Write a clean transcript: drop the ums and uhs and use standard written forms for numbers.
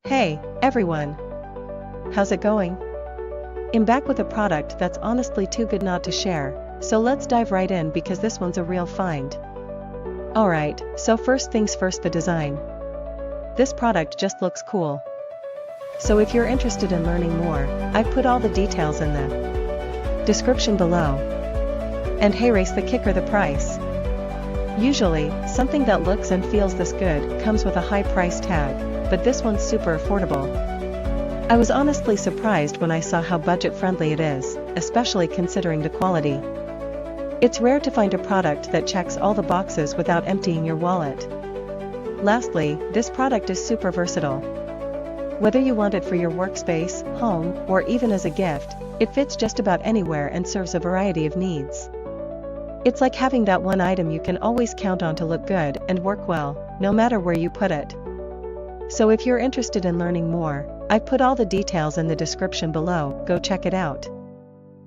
Hey, everyone! How's it going? I'm back with a product that's honestly too good not to share, so let's dive right in because this one's a real find. Alright, so first things first, the design. This product just looks cool. So if you're interested in learning more, I've put all the details in the description below. And hey, race the kicker, the price. Usually, something that looks and feels this good comes with a high price tag, but this one's super affordable. I was honestly surprised when I saw how budget-friendly it is, especially considering the quality. It's rare to find a product that checks all the boxes without emptying your wallet. Lastly, this product is super versatile. Whether you want it for your workspace, home, or even as a gift, it fits just about anywhere and serves a variety of needs. It's like having that one item you can always count on to look good and work well, no matter where you put it. So if you're interested in learning more, I've put all the details in the description below, go check it out.